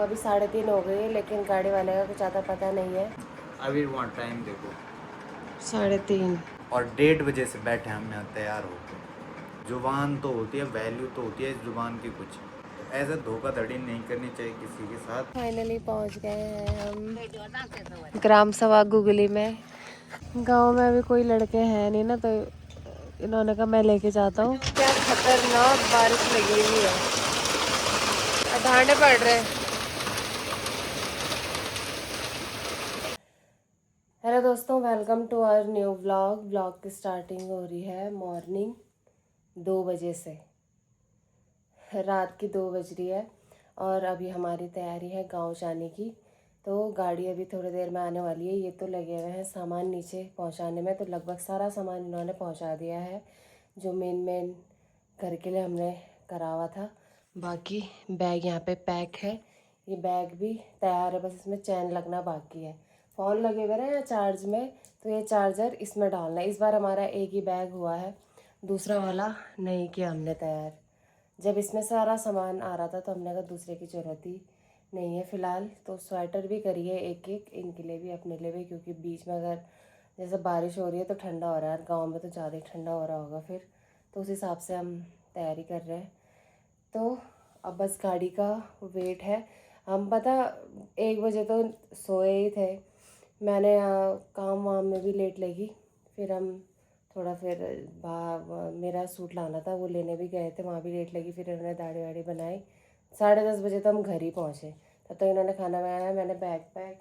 अभी 3:30 हो गई है, लेकिन गाड़ी वाले का कुछ ज़्यादा पता नहीं है। अभी वहाँ टाइम देखो 3:30। और 1:30 बजे से बैठे हम यहाँ तैयार होकर। जुबान तो होती है, वैल्यू तो होती है इस जुबान की कुछ। तो ऐसे धोखाधड़ी नहीं करनी चाहिए किसी के साथ। फाइनली पहुंच गए हैं हम ग्राम सभा गुगली में। गांव में अभी कोई लड़के हैं नहीं ना, तो इन्होंने कहा मैं लेके जाता हूँ। क्या खतरनाक बारिश लगी हुई है, ढांडे पड़ रहे। हेलो दोस्तों, welcome to our new vlog की स्टार्टिंग हो रही है मॉर्निंग 2 बजे से। रात की 2 बज रही है और अभी हमारी तैयारी है गांव जाने की। तो गाड़ी अभी थोड़ी देर में आने वाली है। ये तो लगे हुए हैं सामान नीचे पहुंचाने में, तो लगभग सारा सामान इन्होंने पहुंचा दिया है जो मेन घर के लिए हमने करा हुआ था। बाकी बैग यहाँ पे पैक है, ये बैग भी तैयार है, बस इसमें चैन लगना बाकी है। फ़ोन लगे हुए हैं चार्ज में, तो ये चार्जर इसमें डालना है। इस बार हमारा एक ही बैग हुआ है, दूसरा वाला नहीं किया हमने तैयार। जब इसमें सारा सामान आ रहा था तो हमने कहा दूसरे की ज़रूरत ही नहीं है फ़िलहाल। तो स्वेटर भी करिए एक एक, इनके लिए भी अपने लिए भी, क्योंकि बीच में अगर जैसे बारिश हो रही है तो ठंडा हो रहा है, गांव में तो ज़्यादा ही ठंडा हो रहा होगा फिर, तो उस हिसाब से हम तैयारी कर रहे हैं। तो अब बस गाड़ी का वेट है। हम पता 1 बजे तो सोए ही थे। मैंने काम वाम में भी लेट लगी, फिर हम थोड़ा फिर मेरा सूट लाना था वो लेने भी गए थे, वहाँ भी लेट लगी। फिर इन्होंने दाढ़ी वाड़ी बनाई, 10:30 बजे तो हम घर ही पहुँचे। तब तक इन्होंने खाना बनाया, मैंने बैग पैक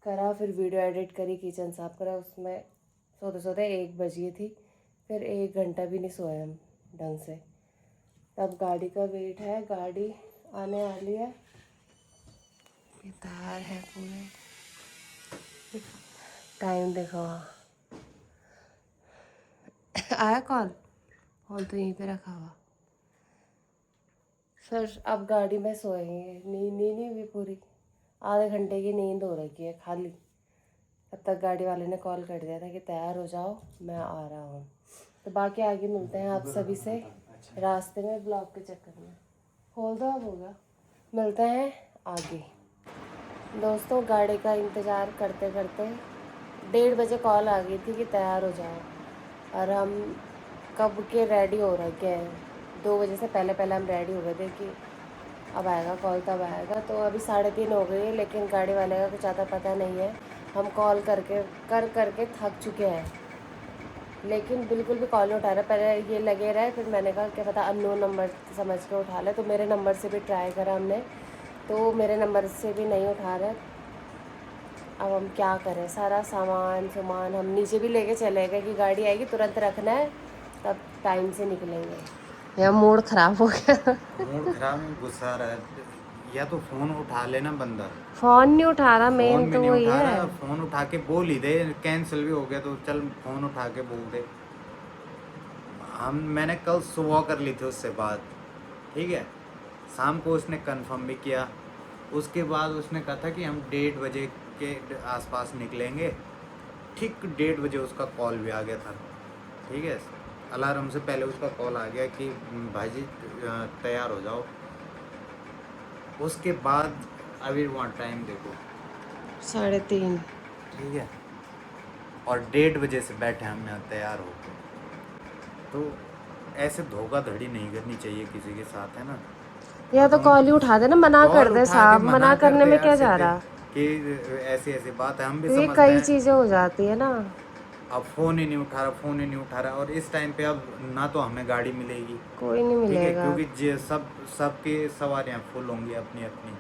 करा, फिर वीडियो एडिट करी, किचन साफ करा। उसमें सोते सोते 1 बज गई थी। फिर 1 घंटा भी नहीं सोए हम ढंग से। तब गाड़ी का वेट है, गाड़ी आने वाली है। ये तार है पूरे, टाइम देखो। आया कॉल, कॉल तो यहीं पे रखा हुआ। फिर अब गाड़ी में सोएंगे, नींद नहीं हुई पूरी, आधे घंटे की नींद हो रखी है खाली। तब तक गाड़ी वाले ने कॉल कर दिया था कि तैयार हो जाओ, मैं आ रहा हूँ। तो बाकी आगे मिलते हैं आप सभी से रास्ते में, ब्लॉग के चक्कर में। खोल दो, अब होगा, मिलते हैं आगे। दोस्तों गाड़ी का इंतज़ार करते करते 1:30 बजे कॉल आ गई थी कि तैयार हो जाओ, और हम कब के रेडी हो रखे हैं। 2 बजे से पहले पहले हम रेडी हो गए थे कि अब आएगा कॉल, तब आएगा। तो अभी 3:30 हो गई है, लेकिन गाड़ी वाले का कुछ ज़्यादा पता नहीं है। हम कॉल करके थक चुके हैं, लेकिन बिल्कुल भी कॉल नहीं उठा रहा। पहले ये लगे रहे, फिर मैंने कहा क्या पता अननोन नंबर समझ के उठा ले। तो मेरे नंबर से भी ट्राई करा हमने, तो मेरे नंबर से भी नहीं उठा रहे। अब हम क्या करें, सारा सामान हम नीचे भी लेके चले गए कि गाड़ी आएगी तुरंत रखना है, तब टाइम से निकलेंगे। यार मूड ख़राब हो गया। मूड खराब में गुस्सा आ रहा है, या तो फ़ोन उठा लेना बंदा। फ़ोन नहीं उठा रहा, फ़ोन मेन भी तो नहीं वही उठा है। रहा, फ़ोन उठा के बोल ही दे, कैंसिल भी हो गया तो चल फ़ोन उठा के बोल दे। मैंने कल सुबह कर ली थी उससे बात, ठीक है। शाम को उसने कंफर्म भी किया। उसके बाद उसने कहा था कि हम 1:30 बजे के आसपास निकलेंगे। ठीक 1:30 बजे उसका कॉल भी आ गया था, ठीक है। अलार्म से पहले उसका कॉल आ गया कि भाई जी तैयार हो जाओ। उसके बाद अभी वहाँ टाइम देखो 3:30। ठीक है, और 1:30 बजे से बैठे हम यहाँ तैयार होकर। तो ऐसे धोखाधड़ी नहीं करनी चाहिए किसी के साथ, है ना। या अब तो हम कॉल ही उठा देना, मना कर कॉल दे उठा के साहब, मना मना कर करने दे में यार क्या जा सीधे रहा। कि ऐसी ऐसी बात है, हम भी क्योंकि समझते कई हैं। चीज़ें हो जाती है ना। अब फ़ोन ही नहीं उठा रहा, फ़ोन ही नहीं उठा रहा, और इस टाइम पे अब ना तो हमें गाड़ी मिलेगी, कोई नहीं ठीक है, मिलेगा क्योंकि अब। सबकी सवारियाँ फुल होंगी अपनी अपनी।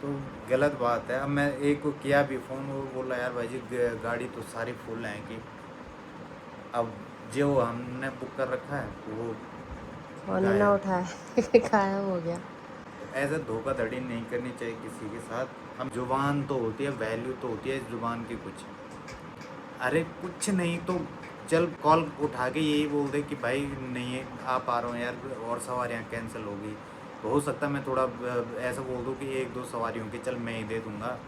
तो गलत बात है। अब मैं एक को किया भी फ़ोन, वो बोला यार भाई जी गाड़ी तो सारी फुल हैं कि अब जो हमने बुक कर रखा है वो फोन ही ना गायब। उठाए गायब हो गया। तो ऐसे धोखाधड़ी नहीं करनी चाहिए किसी के साथ। हम जुबान तो होती है, वैल्यू तो होती है इस जुबान की कुछ। अरे कुछ नहीं तो चल कॉल उठा के यही बोल दे कि भाई नहीं है, आ पा रहा हूँ यार, और सवारियाँ कैंसिल हो गई। तो हो सकता है मैं थोड़ा ऐसा बोल दूँ कि 1-2 सवारियों की चल मैं ही दे दूँगा,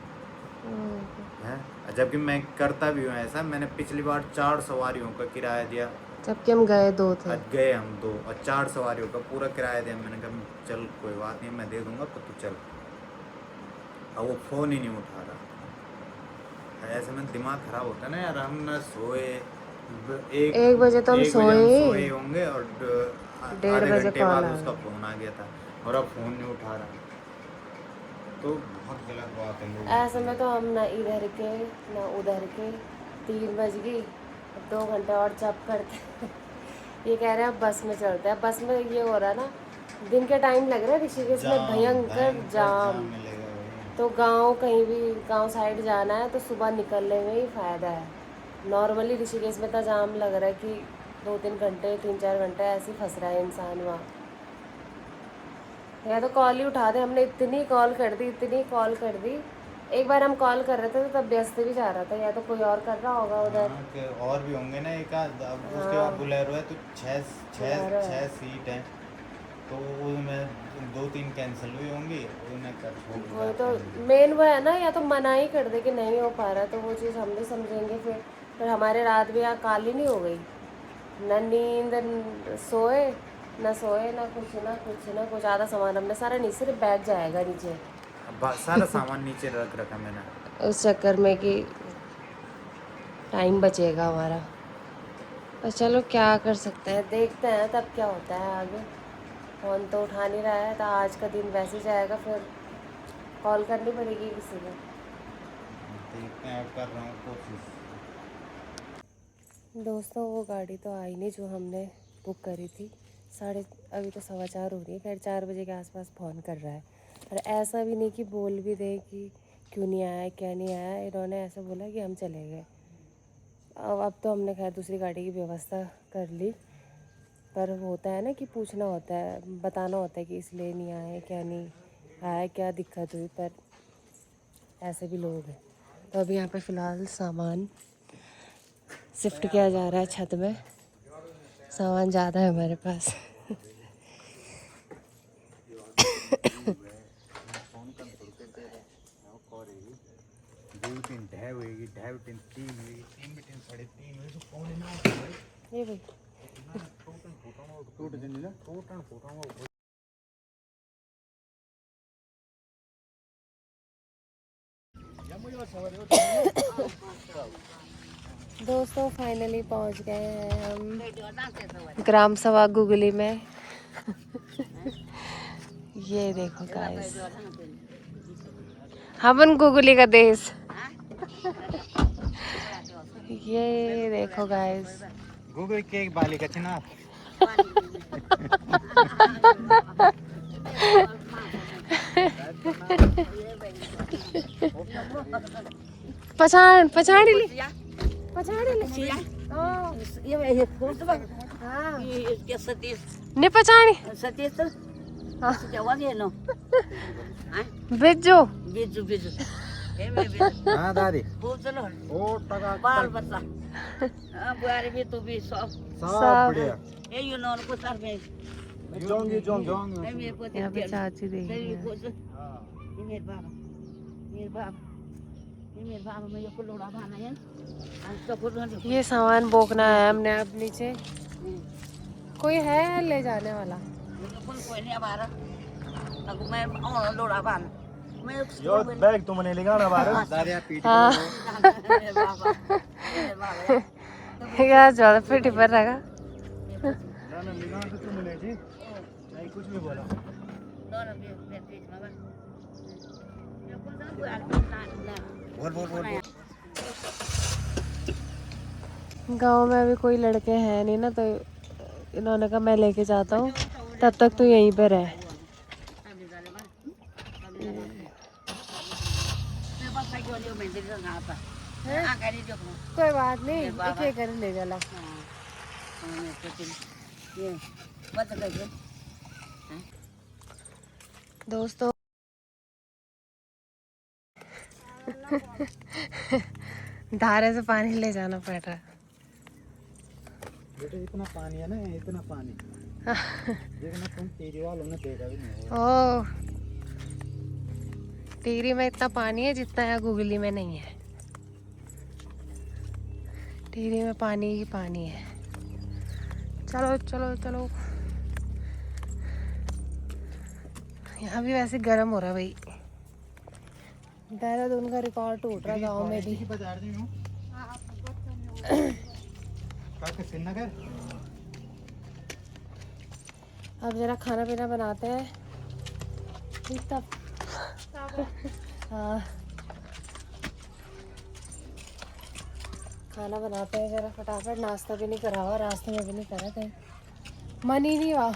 है। जबकि मैं करता भी हूँ ऐसा। मैंने पिछली बार 4 सवारियों का किराया दिया। जबकि हम गए 2 थे। आज गए हम 2 और 4 सवारियों का पूरा किराया दिया। मैंने कहा चल कोई बात नहीं, मैं दे दूँगा तो तू चल। अब वो फ़ोन ही नहीं उठा रहा। ऐसे में दिमाग ख़राब होता है ना यार। हम न सोए, एक 1 बजे तो हम 1 बजे हम सोए, सोए होंगे और 1:30 आधे बजे घंटे कॉल बाद आ उसका गया। फ़ोन आ गया था और अब फ़ोन नहीं उठा रहा। तो बहुत गलत बात है लोगों ऐसे की। में तो हम ना इधर के ना उधर के, 3 बज गई, अब 2 घंटे और जब करते ये कह रहे हैं अब बस में चलते हैं। बस में ये हो रहा है ना, दिन के टाइम लग रहा है ऋषिकेश में जाम, भयंकर भयंकर जाम जाम। मिलेगा भाई। तो गांव कहीं भी गांव साइड जाना है तो सुबह निकलने में ही फ़ायदा है। नॉर्मली ऋषिकेश में इतना जाम लग रहा है कि 2-3 घंटे 3-4 घंटे ऐसे ही फंस रहा है इंसान वहाँ। या तो कॉल ही उठा दे, हमने इतनी कॉल कर दी, इतनी कॉल कर दी। एक बार हम कॉल कर रहे थे तो तब व्यस्त भी जा रहा था, या तो कोई और कर रहा होगा उधर। हाँ कि और भी होंगे ना एक आध। अब उसके हाँ, बाद बुलेरो है तो छः छः बुलेरो है। छः सीट हैं। तो उसमें 2-3 कैंसिल भी होंगी, उन्हें कर छोड़ वही तो जाते हैं। मेन वो है ना, या तो मना ही कर दे कि नहीं हो पा रहा, तो वो चीज़ हम भी समझेंगे। फिर हमारे रात भी यहाँ काली नहीं हो गई, ना नींद सोए ना सोए, ना कुछ ना कुछ ना कुछ। आधा सामान हमने सारा नीचे, सिर्फ बैग जाएगा नीचे अब सारा सामान नीचे रख रखा मैंने। उस चक्कर में कि टाइम बचेगा हमारा। पर चलो क्या कर सकते हैं, देखते हैं तब क्या होता है आगे। फ़ोन तो उठा नहीं रहा है तो आज का दिन वैसे ही जाएगा, फिर कॉल करनी पड़ेगी किसी को। देखते हैं, अब कर रहा हूँ कोशिश। दोस्तों वो गाड़ी तो आई नहीं जो हमने बुक करी थी। अभी तो 4:15 हो रही है, खैर 4 बजे के आसपास फ़ोन कर रहा है। और ऐसा भी नहीं कि बोल भी दे कि क्यों नहीं आया क्या नहीं आया, इन्होंने ऐसा बोला कि हम चले गए। अब तो हमने खैर दूसरी गाड़ी की व्यवस्था कर ली, पर होता है ना कि पूछना होता है, बताना होता है कि इसलिए नहीं आए, क्या नहीं आया, क्या दिक्कत हुई। पर ऐसे भी लोग हैं। तो अभी यहाँ पे फ़िलहाल सामान शिफ्ट किया जा रहा है छत में। सामान ज़्यादा है हमारे पास। ये भाई दोस्तों फाइनली पहुंच गए हैं हम ग्राम सभा गुगली में। ये देखो गाइस, हमन गुगली का देश। ये देखो गाइस, गूगल के बालिका चुनाव। पछाड़ पछाड़ी ली पछाड़ी ली हाँ ने पछाड़ी हाँ बिज्जू हाँ दादी। ओ टका बाल बच्चा बुआरी भी तू भी सब सब बढ़िया। ये यू नो को सर में जोंगी जोंगी। नहीं मेरे को यहाँ पे चाची देख रही ये है। मेरे बाबा मेरे बाबा में ये कुल उड़ा भाना है तो कुल ये सामान बोकना है हमने अब नीचे। कोई है ले जाने वाला? कोई नहीं हमारा तब मैं और लोड़ा भान मैं यो बैग तुमने लेगाना बाहर। दादी आप पीठ हाँ मेरे बाबा यार ज़्यादा पेटी पर रखा। ना ना लेगाना तो तुमने जी नहीं कुछ भी बोला। दोनों भी बीच में बस ये कुल ना बुआरी बोल। गांव में अभी कोई लड़के हैं नहीं ना, तो इन्होंने कहा मैं लेके जाता हूँ, तब तक तो यहीं पे रहे। कोई बात नहीं, एक एक कर ले जाला। दोस्तों धारे से पानी ले जाना पड़ रहा है। बेटे इतना पानी है ना, इतना पानी देखना तुम टीवी वालों ने देखा भी नहीं होगा। ओह टिहरी में इतना पानी है जितना यहाँ गुगली में नहीं है। टिहरी में पानी ही पानी है। चलो चलो चलो, यहाँ भी वैसे गर्म हो रहा है भाई। देहरादून का रिकॉर्ड टूट रहा गाँव में भी। बाजार में हूँ श्रीनगर। अब जरा खाना पीना बनाते हैं तब। हाँ खाना बनाते हैं जरा फटाफट। नाश्ता भी नहीं करा हुआ, रास्ते में भी नहीं करा थे, मन ही नहीं हुआ।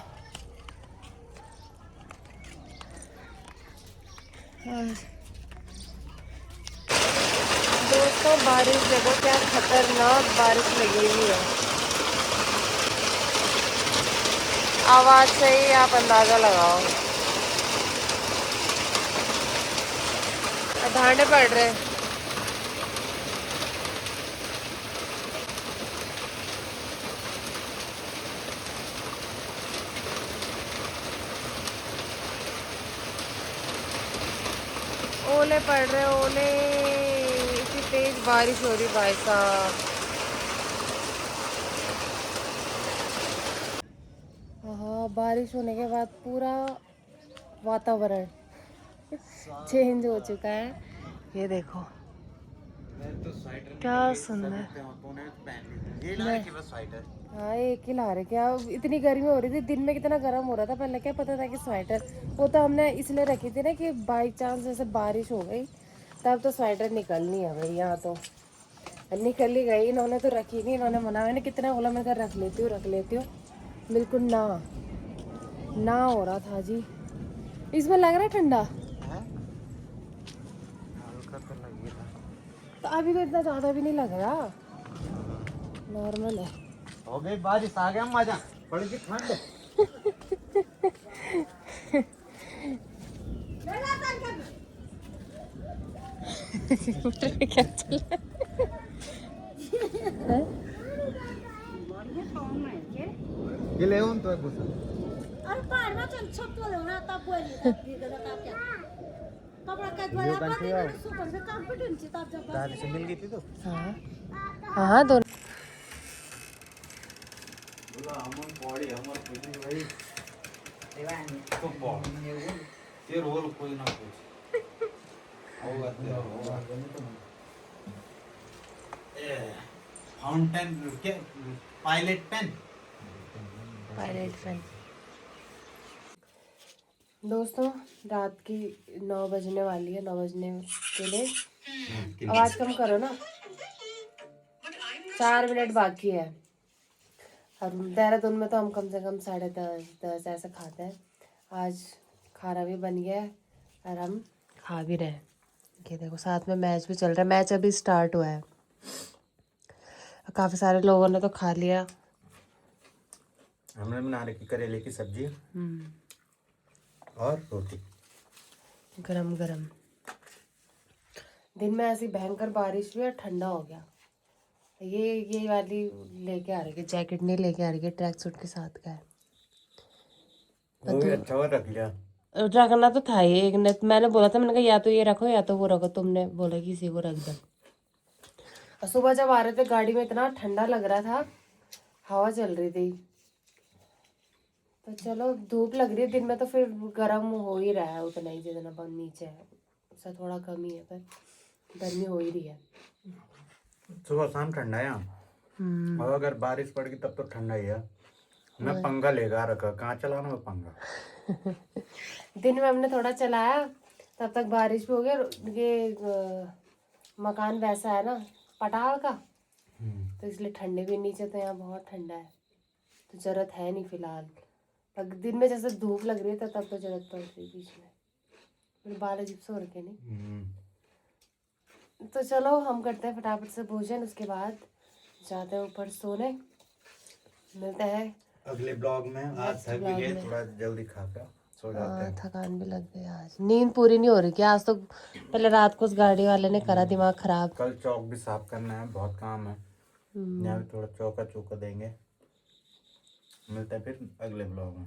दोस्तों बारिश देखो क्या खतरनाक बारिश लगी हुई है। आवाज से ही आप अंदाजा लगाओ। धांडे पड़ रहे हैं। ओले पड़ रहे, ओले। इतनी तेज बारिश हो रही भाई साहब। हाँ बारिश होने के बाद पूरा वातावरण चेंज हो चुका है। ये देखो क्या सुंदर। हाँ एक ही ला रहे। क्या इतनी गर्मी हो रही थी दिन में, कितना गर्म हो रहा था। पहले क्या पता था कि स्वेटर, वो तो हमने इसलिए रखी थी ना कि बाई चांस जैसे बारिश हो गई तब तो स्वेटर निकलनी है भाई। यहाँ तो निकल ही गई, इन्होंने तो रखी नहीं। इन्होंने मना, मैंने कितना बोला मैं रख लेती हूँ। बिल्कुल ना हो रहा था जी। इसमें लग रहा है ठंडा तो अभी तो इतना ज्यादा भी नहीं लग रहा, नॉर्मल है। हो गई बारिश, आ गया मजा, पड़ गई ठंड। क्या चल रहा है? ये ले उन तो गुस्सा। अरे पार में चल सब तो लेना तब बोली तब ये गलत आप क्या कपड़ा का द्वारा बात है सुपर से कॉन्फिडेंस तब जब दादी से मिल गई थी तो। हाँ दोनों बोला हमन पौड़ी हमर खुदी भाई दीवानी तो पौड़ ये रोल कोई ना कुछ होगा तो फाउंटेन क्या पायलट पेन। दोस्तों रात की 9 बजने वाली है। 9 बजने के लिए आवाज कम करो ना, 4 मिनट बाकी है। और देहरादून में तो हम कम से कम 10:30 ऐसे खाते हैं। आज खाना भी बन गया है और हम खा भी रहे हैं। ये देखो साथ में मैच भी चल रहा है। मैच अभी स्टार्ट हुआ है। काफ़ी सारे लोगों ने तो खा लिया। हमने बना रखी करेले की सब्जी और रोटी गरम गरम। दिन में ऐसी भयंकर बारिश हुई और ठंडा हो गया। ये वाली लेके आ रही है, जैकेट नहीं लेके आ रही है, ट्रैक सूट के साथ का है। वो भी अच्छा हुआ रख लिया। रखना तो था ही एक ने, मैंने बोला था, मैंने कहा या तो ये रखो या तो वो रखो। तुमने बोला कि इसी को रख दो। और सुबह जब आ रहे थे गाड़ी में इतना ठंडा लग रहा था, हवा चल रही थी। तो चलो धूप लग रही है दिन में तो फिर गर्म हो ही रहा है उतना ही जितना नीचे है, उससे थोड़ा कम ही है पर गर्मी हो ही रही है। सुबह शाम ठंडा है और अगर बारिश पड़ गई तब तो ठंडा ही है। मैं पंखा लेगा रखा, कहाँ चलाना मैं पंखा। दिन में हमने थोड़ा चलाया तब तक बारिश भी हो गई। ये मकान वैसा है ना पटाल का, तो इसलिए ठंडे भी नीचे तो यहाँ बहुत ठंडा है, तो जरूरत है नहीं फिलहाल। पर दिन में जैसे धूप लग रही है तब तो जरूरत पड़ रही है बीच में। मेरे बाल अजीब से हो रखे नहीं। तो चलो हम करते हैं फटाफट से भोजन, उसके बाद जाते हैं ऊपर सोने। मिलते हैं अगले ब्लॉग में। आज थक भी गए, थोड़ा जल्दी खाकर सो जाते हैं। थकान भी लग गई, आज नींद पूरी नहीं हो रही क्या। आज तो पहले रात को उस गाड़ी वाले ने करा दिमाग खराब। कल चौक भी साफ करना है, बहुत काम है। यहाँ भी थोड़ा चौका देंगे। मिलते हैं फिर अगले ब्लॉग में।